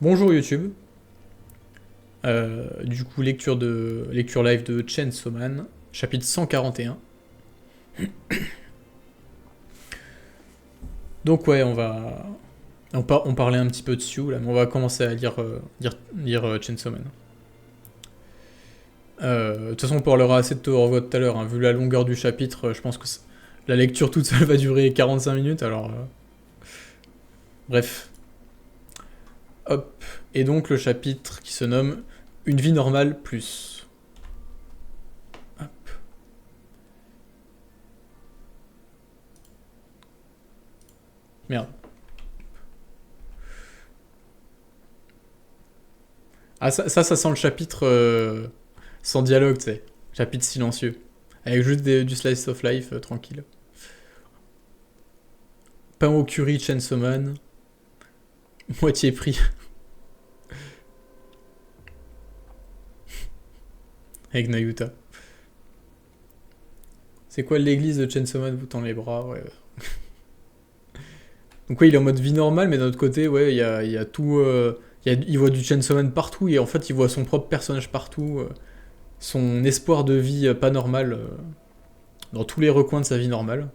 Bonjour YouTube. Du coup, lecture live de Chainsaw Man, chapitre 141. Donc ouais, on parlait un petit peu dessus là, mais on va commencer à lire Chainsaw Man. De toute façon, on parlera assez de Tower tout à l'heure, hein. Vu la longueur du chapitre, je pense que la lecture toute seule va durer 45 minutes, alors... Bref. Hop. Et donc le chapitre qui se nomme Une vie normale plus. Hop. Merde. Ah, ça sent le chapitre sans dialogue, tu sais. Chapitre silencieux. Avec juste du slice of life tranquille. Pain au curry, Chainsaw Man. Moitié prix. Avec Nayuta. C'est quoi l'église de Chainsaw Man vous tend les bras, ouais. Donc ouais, il est en mode vie normale, mais d'un autre côté, ouais, il y a tout... il voit du Chainsaw Man partout, et en fait, il voit son propre personnage partout. Son espoir de vie pas normal dans tous les recoins de sa vie normale.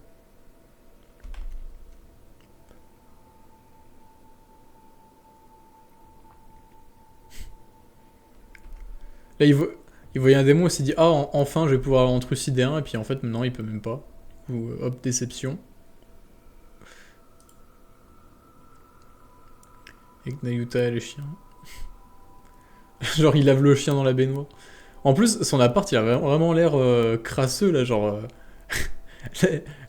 Là, il voyait un démon, il s'est dit ah, enfin, je vais pouvoir en trucider un, et puis en fait, non, il peut même pas. Ou hop, déception. Avec Nayuta et le chien. Genre, il lave le chien dans la baignoire. En plus, son appart, il a vraiment l'air crasseux, là, genre...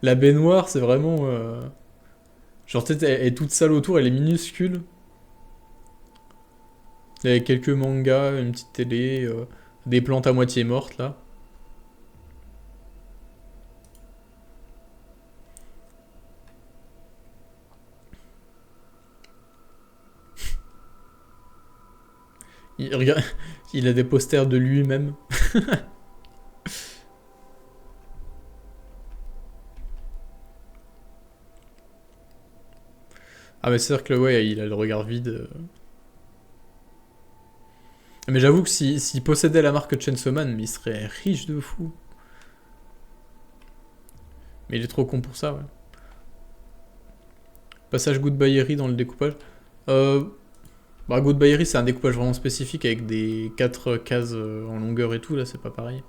la baignoire, c'est vraiment... genre, peut-être, elle est toute sale autour, elle est minuscule. Avec quelques mangas, une petite télé, des plantes à moitié mortes, là. Regarde, il a des posters de lui-même. Ah mais c'est sûr que ouais, il a le regard vide. Mais j'avoue que s'il possédait la marque Chainsaw Man, mais il serait riche de fou. Mais il est trop con pour ça, ouais. Passage Goodbye dans le découpage. Euh, Bah Goodbye c'est un découpage vraiment spécifique avec des 4 cases en longueur et tout, là c'est pas pareil.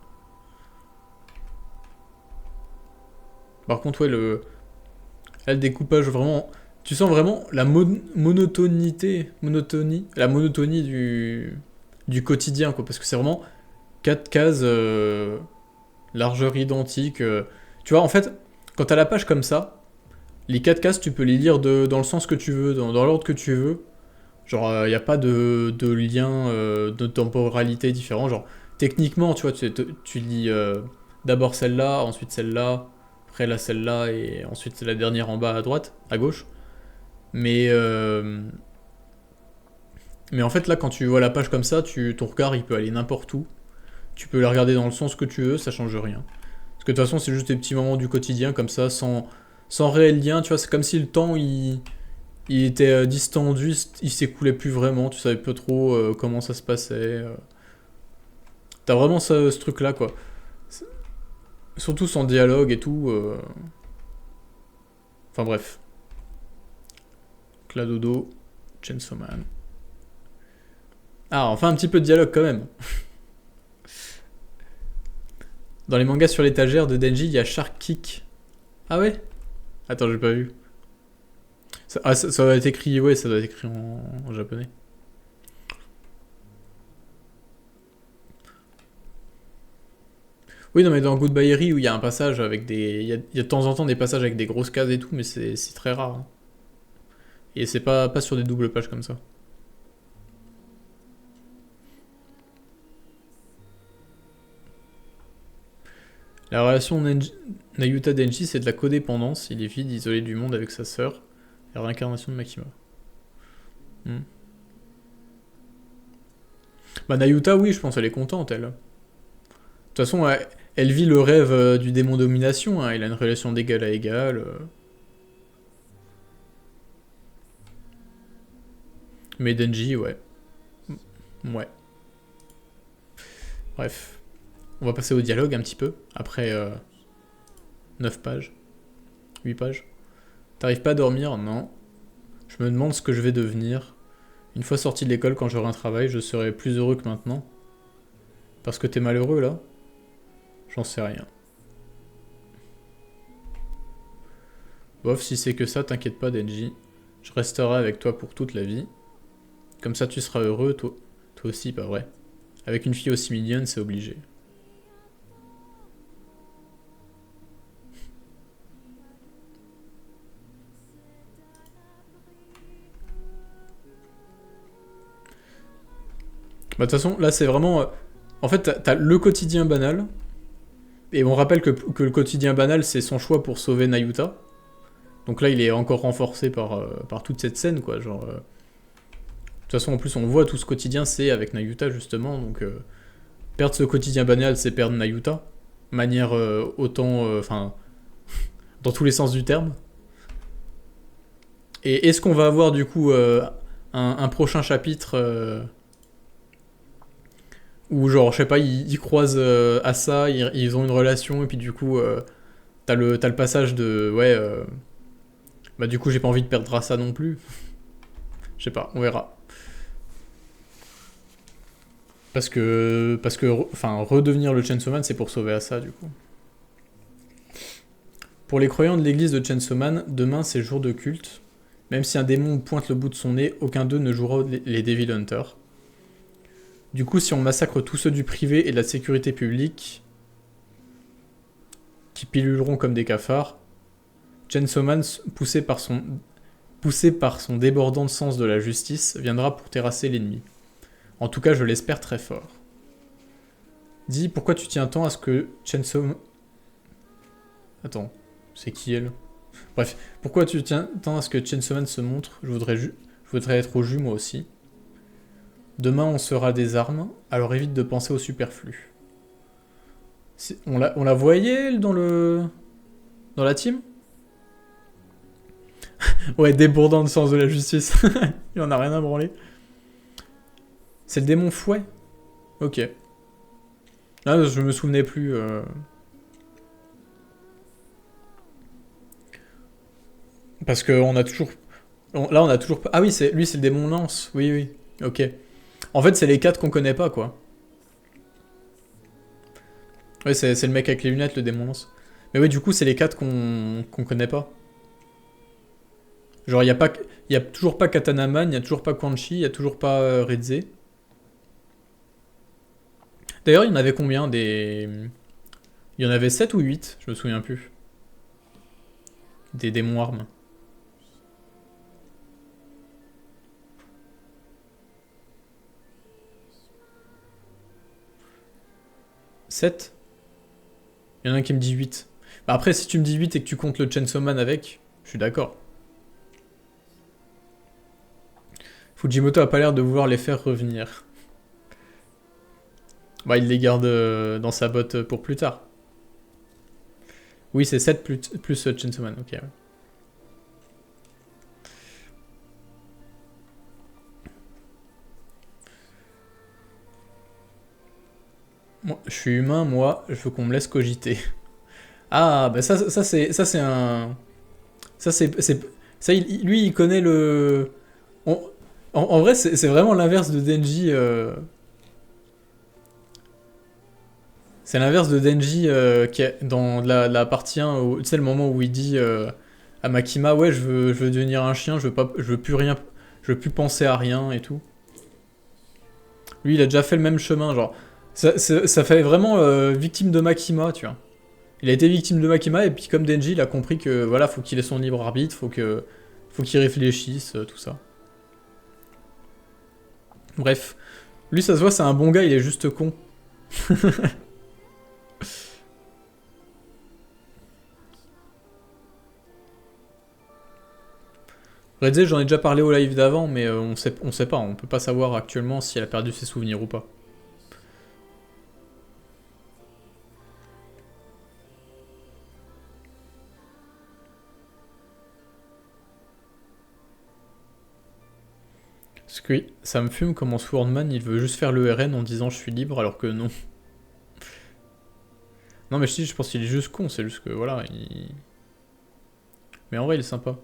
Par contre, ouais, là, le découpage vraiment... Tu sens vraiment la la monotonie du quotidien, quoi. Parce que c'est vraiment 4 cases, largeur identique. Tu vois, en fait, quand t'as la page comme ça, les 4 cases, tu peux les lire dans le sens que tu veux, dans l'ordre que tu veux. Genre, il n'y a pas de lien de temporalité différent. Genre, techniquement, tu vois, tu lis d'abord celle-là, ensuite celle-là, après là celle-là, et ensuite c'est la dernière en bas à droite, à gauche. Mais, euh, mais en fait, là, quand tu vois la page comme ça, ton regard, il peut aller n'importe où. Tu peux la regarder dans le sens que tu veux, ça change rien. Parce que de toute façon, c'est juste des petits moments du quotidien, comme ça, sans réel lien. Tu vois, c'est comme si le temps, il était distendu, il s'écoulait plus vraiment, tu savais pas trop comment ça se passait. T'as vraiment ce truc-là, quoi. Surtout sans dialogue et tout. Enfin bref. Cladodo, Chainsaw Man. Ah, enfin un petit peu de dialogue quand même. Dans les mangas sur l'étagère de Denji, il y a Shark Kick. Ah ouais. Attends, j'ai pas vu. Ça doit être écrit, ouais, ça doit être écrit en japonais. Oui, non, mais dans Goodbye Eri, où il y a un passage avec des. Il y a de temps en temps des passages avec des grosses cases et tout, mais c'est très rare, hein. Et c'est pas sur des doubles pages comme ça. La relation Nayuta-Denji, c'est de la codépendance. Il est vide, isolé du monde avec sa sœur. La réincarnation de Makima. Hmm. Bah, Nayuta, oui, je pense, elle est contente, elle. De toute façon, elle vit le rêve du démon domination, hein. Elle a une relation d'égal à égal. Mais Denji, ouais. Ouais. Bref. On va passer au dialogue un petit peu, après 9 pages. 8 pages. T'arrives pas à dormir? Non. Je me demande ce que je vais devenir. Une fois sorti de l'école, quand j'aurai un travail, je serai plus heureux que maintenant. Parce que t'es malheureux, là? J'en sais rien. Bof, si c'est que ça, t'inquiète pas, Denji. Je resterai avec toi pour toute la vie. Comme ça, tu seras heureux, toi aussi, pas vrai? Avec une fille aussi mignonne, c'est obligé. Bah, de toute façon, là, c'est vraiment... En fait, t'as le quotidien banal. Et on rappelle que le quotidien banal, c'est son choix pour sauver Nayuta. Donc là, il est encore renforcé par toute cette scène, quoi. Genre... de toute façon, en plus, on voit tout ce quotidien, c'est avec Nayuta, justement. Donc, perdre ce quotidien banal, c'est perdre Nayuta. Manière autant... Enfin... dans tous les sens du terme. Et est-ce qu'on va avoir, du coup, un prochain chapitre... où genre, je sais pas, ils croisent Asa, ils ont une relation, et puis du coup, t'as le passage de... Ouais, bah du coup, j'ai pas envie de perdre Asa non plus. Je sais pas, on verra. Enfin, redevenir le Chainsaw Man, c'est pour sauver Asa, du coup. Pour les croyants de l'église de Chainsaw Man, demain c'est jour de culte. Même si un démon pointe le bout de son nez, aucun d'eux ne jouera les Devil Hunters. Du coup, si on massacre tous ceux du privé et de la sécurité publique, qui piluleront comme des cafards, Chainsaw Man, poussé par son débordant sens de la justice, viendra pour terrasser l'ennemi. En tout cas, je l'espère très fort. Dis, pourquoi tu tiens tant à ce que Chainsaw... Attends, c'est qui elle? Bref, pourquoi tu tiens tant à ce que Chainsaw Man se montre? Je voudrais être au jus moi aussi. Demain on sera des armes, alors évite de penser au superflu. On la voyait elle dans la team? Ouais, débordant de sens de la justice. Il en a rien à branler. C'est le démon fouet? Ok. Ah, je me souvenais plus. Parce qu'on a toujours... Là, on a toujours pas... Ah oui, lui, c'est le démon lance. Oui, oui. Ok. En fait, c'est les 4 qu'on connaît pas, quoi. Ouais, c'est le mec avec les lunettes, le démon lance. Mais oui, du coup, c'est les 4 qu'on connaît pas. Genre, y a toujours pas Katanaman, y a toujours pas Quan Chi, y a toujours pas Ridze. D'ailleurs, il y en avait combien des... Il y en avait 7 ou 8, je me souviens plus. Des démons armes. 7. Il y en a un qui me dit 8. Bah après, si tu me dis 8 et que tu comptes le Chainsaw Man avec, je suis d'accord. Fujimoto a pas l'air de vouloir les faire revenir. Bah, il les garde dans sa botte pour plus tard. Oui, c'est 7 plus Chainsaw Man, ok. Ouais. Moi, je suis humain, moi, je veux qu'on me laisse cogiter. Ah, bah ça c'est un... Ça, lui, il connaît le... En vrai, c'est vraiment l'inverse de Denji. C'est l'inverse de Denji qui est dans la partie 1, tu sais, le moment où il dit à Makima, ouais, je veux devenir un chien, je veux plus rien, je veux plus penser à rien et tout. Lui, il a déjà fait le même chemin, genre. Ça fait vraiment victime de Makima, tu vois. Il a été victime de Makima, et puis comme Denji, il a compris que voilà, faut qu'il ait son libre arbitre, faut qu'il réfléchisse, tout ça. Bref. Lui, ça se voit, c'est un bon gars, il est juste con. Redze, j'en ai déjà parlé au live d'avant, mais on sait pas, on peut pas savoir actuellement si elle a perdu ses souvenirs ou pas. que oui, ça me fume comment Swordman il veut juste faire le RN en disant je suis libre alors que non. Non mais je pense qu'il est juste con, c'est juste que voilà, Mais en vrai il est sympa.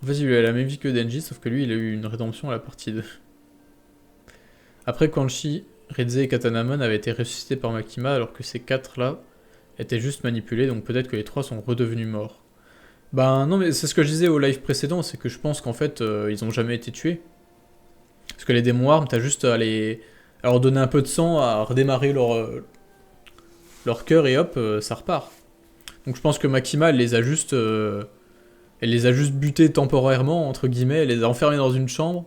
En fait il a la même vie que Denji, sauf que lui il a eu une rédemption à la partie 2. Après Kanchi, Ridze et Katanaman avaient été ressuscités par Makima alors que ces 4 là étaient juste manipulés, donc peut-être que les 3 sont redevenus morts. Ben non mais c'est ce que je disais au live précédent, c'est que je pense qu'en fait ils ont jamais été tués. Parce que les démons armes, t'as juste à leur donner un peu de sang, à redémarrer leur cœur et hop, ça repart. Donc je pense que Makima, elle les a juste butés temporairement, entre guillemets, elle les a enfermés dans une chambre.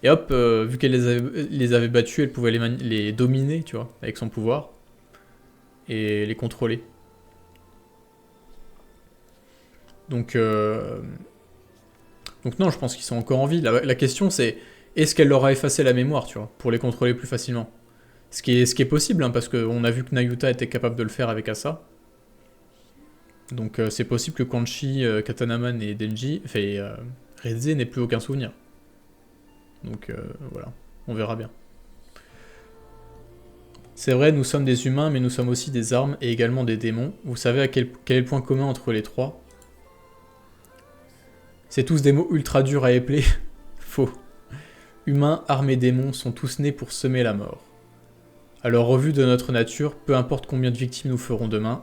Et hop, vu qu'elle les avait battus, elle pouvait les dominer, tu vois, avec son pouvoir. Et les contrôler. Donc non, je pense qu'ils sont encore en vie. La question c'est, est-ce qu'elle leur a effacé la mémoire, tu vois, pour les contrôler plus facilement. Ce qui est possible, hein, parce qu'on a vu que Nayuta était capable de le faire avec Asa. Donc c'est possible que Kanchi, Katanaman et Denji, Ridze n'aient plus aucun souvenir. Donc voilà, on verra bien. C'est vrai, nous sommes des humains, mais nous sommes aussi des armes et également des démons. Vous savez quel est le point commun entre les trois? C'est tous des mots ultra durs à épeler. Faux. Humains, armes et démons sont tous nés pour semer la mort. Alors, au vu de notre nature, peu importe combien de victimes nous ferons demain,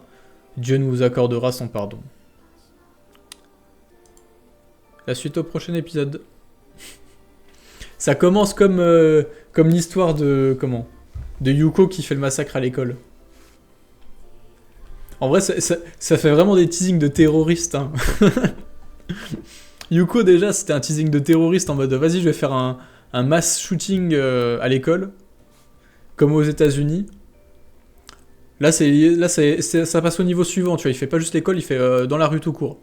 Dieu nous accordera son pardon. La suite au prochain épisode. Ça commence comme l'histoire de Yuko qui fait le massacre à l'école. En vrai, ça fait vraiment des teasings de terroristes. Hein. Yuko, déjà, c'était un teasing de terroriste en mode vas-y, je vais faire un mass shooting à l'école, comme aux États-Unis. Là, ça passe au niveau suivant, tu vois. Il fait pas juste l'école, il fait dans la rue tout court.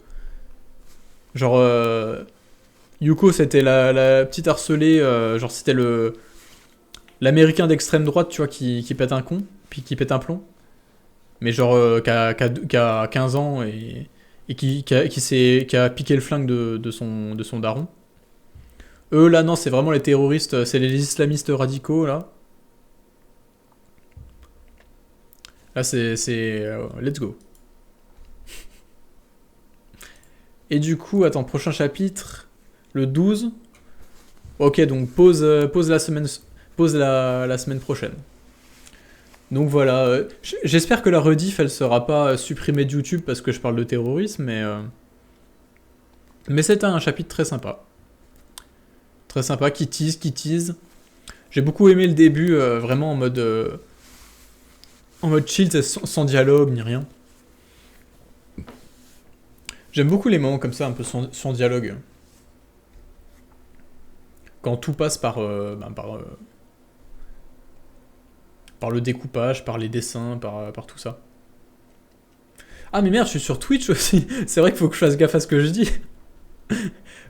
Genre, Yuko, c'était la petite harcelée, genre, c'était l'américain d'extrême droite, tu vois, qui pète un con, puis qui pète un plomb. Mais genre, qui a 15 ans et qui a piqué le flingue de son daron. Eux, là, non, c'est vraiment les terroristes, c'est les islamistes radicaux, là. Là, c'est let's go. Et du coup, attends, prochain chapitre, le 12. Ok, donc pause la semaine prochaine. Donc voilà, j'espère que la rediff, elle sera pas supprimée de YouTube parce que je parle de terrorisme, mais c'était un chapitre très sympa. Très sympa, qui tease. J'ai beaucoup aimé le début, vraiment en mode chill, sans dialogue ni rien. J'aime beaucoup les moments comme ça, un peu sans dialogue. Quand tout passe par le découpage, par les dessins, par tout ça. Ah mais merde, je suis sur Twitch aussi. C'est vrai qu'il faut que je fasse gaffe à ce que je dis.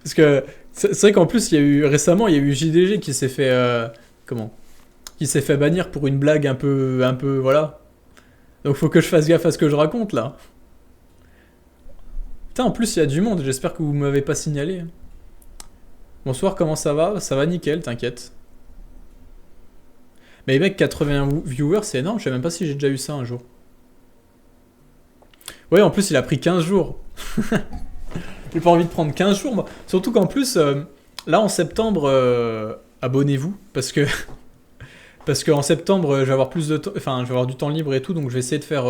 Parce que c'est vrai qu'en plus, récemment, il y a eu JDG qui s'est fait qui s'est fait bannir pour une blague un peu voilà. Donc faut que je fasse gaffe à ce que je raconte là. Putain, en plus il y a du monde, j'espère que vous m'avez pas signalé. Bonsoir, comment ça va? Ça va nickel, t'inquiète. Mais mec, 81 viewers, c'est énorme, je sais même pas si j'ai déjà eu ça un jour. Ouais, en plus il a pris 15 jours. J'ai pas envie de prendre 15 jours, moi. Surtout qu'en plus, là en septembre, abonnez-vous, parce que en septembre, je vais avoir plus de temps, enfin, je vais avoir du temps libre et tout, donc je vais essayer de faire.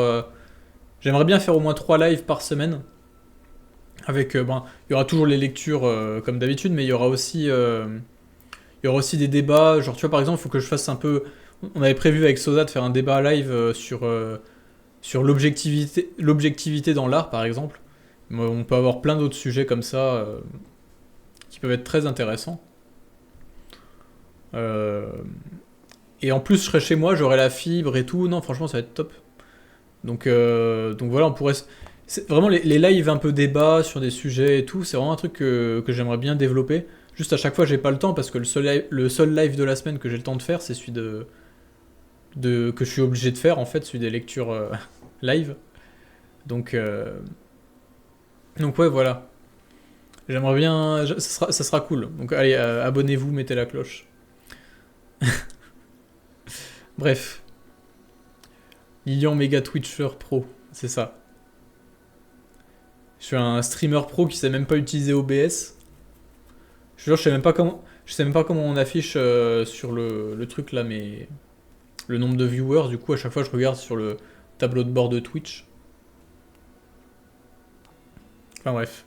J'aimerais bien faire au moins 3 lives par semaine. Avec, il y aura toujours les lectures comme d'habitude, mais il y aura aussi des débats. Genre, tu vois, par exemple, il faut que je fasse un peu. On avait prévu avec Sosa de faire un débat live sur l'objectivité dans l'art, par exemple. On peut avoir plein d'autres sujets comme ça qui peuvent être très intéressants. Et en plus, je serai chez moi, j'aurai la fibre et tout. Non, franchement, ça va être top. Donc voilà, on pourrait. C'est vraiment les lives un peu débat sur des sujets et tout. C'est vraiment un truc que j'aimerais bien développer. Juste à chaque fois, j'ai pas le temps parce que le seul live de la semaine que j'ai le temps de faire, c'est celui que je suis obligé de faire en fait, celui des lectures live. Donc ouais, voilà. J'aimerais bien... ça sera cool. Donc allez, abonnez-vous, mettez la cloche. Bref. Lilian Mega Twitcher Pro, c'est ça. Je suis un streamer pro qui sait même pas utiliser OBS. Je te jure, je sais même pas comment on affiche sur le truc là, mais le nombre de viewers. Du coup, à chaque fois, je regarde sur le tableau de bord de Twitch. Enfin bref.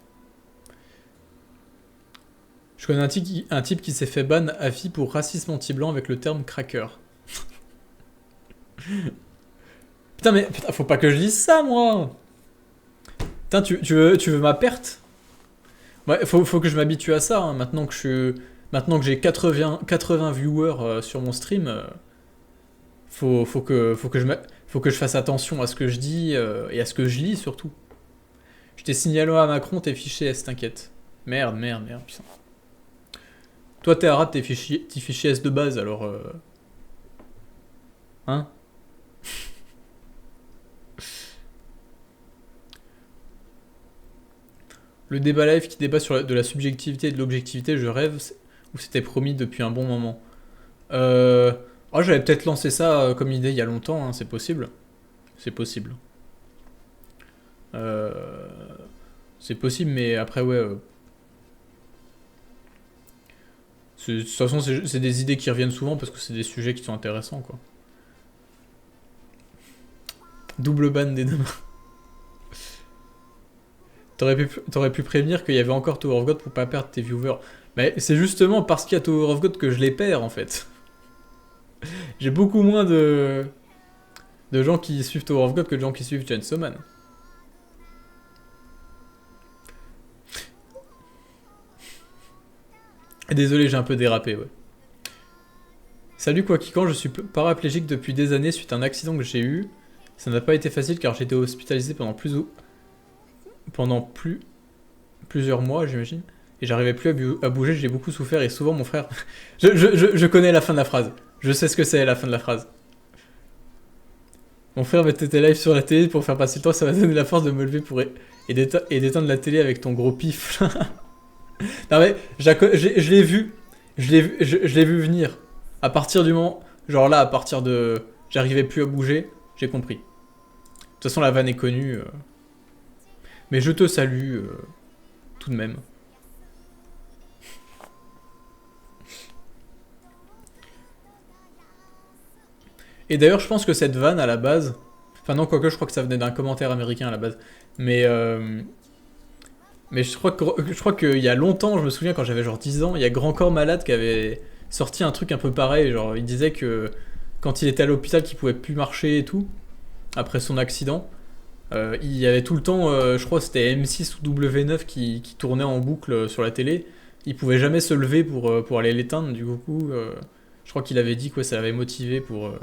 Je connais un type qui s'est fait ban à vie pour racisme anti-blanc avec le terme cracker. Putain, mais putain, faut pas que je dise ça, moi. Putain, tu veux ma perte? Ouais, faut que je m'habitue à ça, hein. Maintenant que j'ai 80 viewers sur mon stream, faut que je fasse attention à ce que je dis et à ce que je lis surtout. Je t'ai signalé à Macron tes fichiers S, t'inquiète. Merde, putain. Toi, t'es arabe, tes fichiers S de base, alors... Hein? Le débat live qui débat de la subjectivité et de l'objectivité, je rêve, ou c'était promis depuis un bon moment. Oh, j'avais peut-être lancé ça comme idée il y a longtemps, hein, c'est possible. C'est possible. C'est possible, mais après, ouais... de toute façon, c'est des idées qui reviennent souvent parce que c'est des sujets qui sont intéressants, quoi. Double ban des deux. T'aurais pu prévenir qu'il y avait encore Tower of God pour pas perdre tes viewers. Mais c'est justement parce qu'il y a Tower of God que je les perds, en fait. J'ai beaucoup moins de gens qui suivent Tower of God que de gens qui suivent Chainsaw Man. Désolé, j'ai un peu dérapé, ouais. Salut quoi qu'il quand, je suis paraplégique depuis des années suite à un accident que j'ai eu. Ça n'a pas été facile car j'étais hospitalisé pendant plusieurs mois, j'imagine. Et j'arrivais plus à bouger, j'ai beaucoup souffert et souvent mon frère... je connais la fin de la phrase. Je sais ce que c'est la fin de la phrase. Mon frère mettait tes lives sur la télé pour faire passer le temps, ça m'a donné la force de me lever et d'éteindre la télé avec ton gros pif. Non mais, je l'ai vu. Je l'ai vu venir. À partir du moment... Genre là, à partir de... J'arrivais plus à bouger, j'ai compris. De toute façon, la vanne est connue. Mais je te salue, tout de même. Et d'ailleurs, je pense que cette vanne, à la base... Enfin non, quoique, je crois que ça venait d'un commentaire américain, à la base. Mais je crois qu'il y a longtemps, je me souviens, quand j'avais genre 10 ans, il y a Grand Corps Malade qui avait sorti un truc un peu pareil. Genre, il disait que quand il était à l'hôpital, qu'il pouvait plus marcher et tout, après son accident, il y avait tout le temps, je crois que c'était M6 ou W9 qui tournait en boucle sur la télé. Il pouvait jamais se lever pour aller l'éteindre, du coup, je crois qu'il avait dit que ouais, ça l'avait motivé pour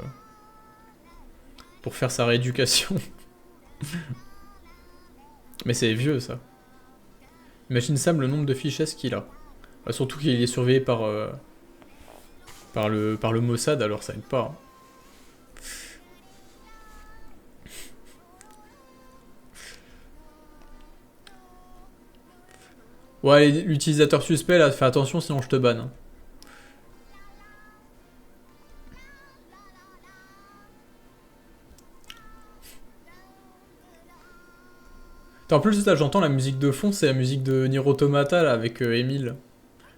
faire sa rééducation. Mais c'est vieux ça. Imagine Sam le nombre de fichesses qu'il a. Bah, surtout qu'il est surveillé par le Mossad, alors ça aide pas. Hein. Ouais, l'utilisateur suspect là, fais attention sinon je te banne. Hein. En plus, là, j'entends la musique de fond, c'est la musique de Nier Automata là, avec Emile.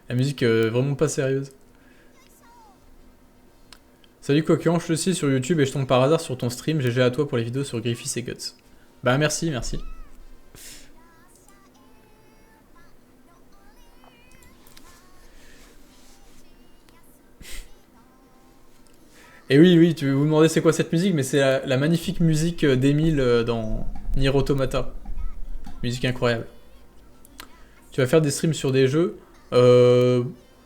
La musique vraiment pas sérieuse. Salut Coquillon, je te suis sur YouTube et je tombe par hasard sur ton stream. GG à toi pour les vidéos sur Griffiths et Guts. Bah merci. Et oui, tu vous demandez c'est quoi cette musique, mais c'est la magnifique musique d'Emile dans Nier Automata. Musique incroyable. Tu vas faire des streams sur des jeux.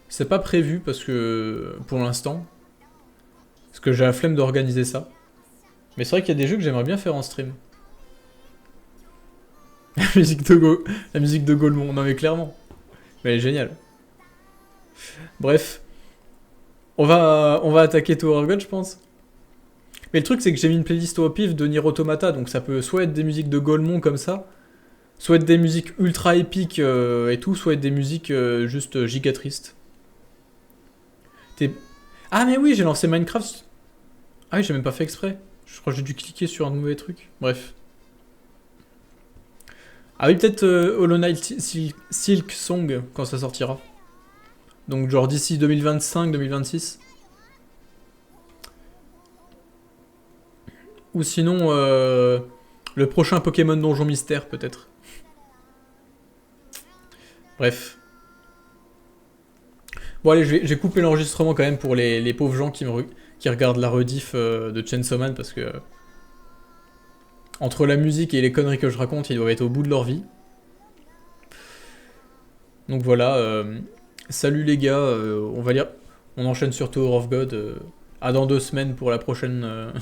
C'est pas prévu parce que pour l'instant. Parce que j'ai la flemme d'organiser ça. Mais c'est vrai qu'il y a des jeux que j'aimerais bien faire en stream. La musique de Gaulmont, non mais clairement. Mais elle est géniale. Bref. On va attaquer Tower of God, je pense. Mais le truc, c'est que j'ai mis une playlist au pif de Nier Automata, donc ça peut soit être des musiques de Gaulmont comme ça, Soit être des musiques ultra épiques et tout, soit être des musiques juste giga tristes. Ah mais oui, j'ai lancé Minecraft. Ah oui, j'ai même pas fait exprès. Je crois que j'ai dû cliquer sur un mauvais truc. Bref. Ah oui, peut-être Hollow Knight Silk Song quand ça sortira. Donc genre d'ici 2025-2026. Ou sinon le prochain Pokémon Donjon Mystère peut-être. Bref. Bon allez, j'ai coupé l'enregistrement quand même pour les pauvres gens qui regardent la rediff de Chainsaw Man parce que entre la musique et les conneries que je raconte, ils doivent être au bout de leur vie. Donc voilà. Salut les gars, on va lire. On enchaîne sur Tower of God. À dans 2 semaines pour la prochaine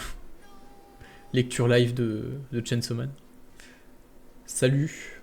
lecture live de Chainsaw Man. Salut.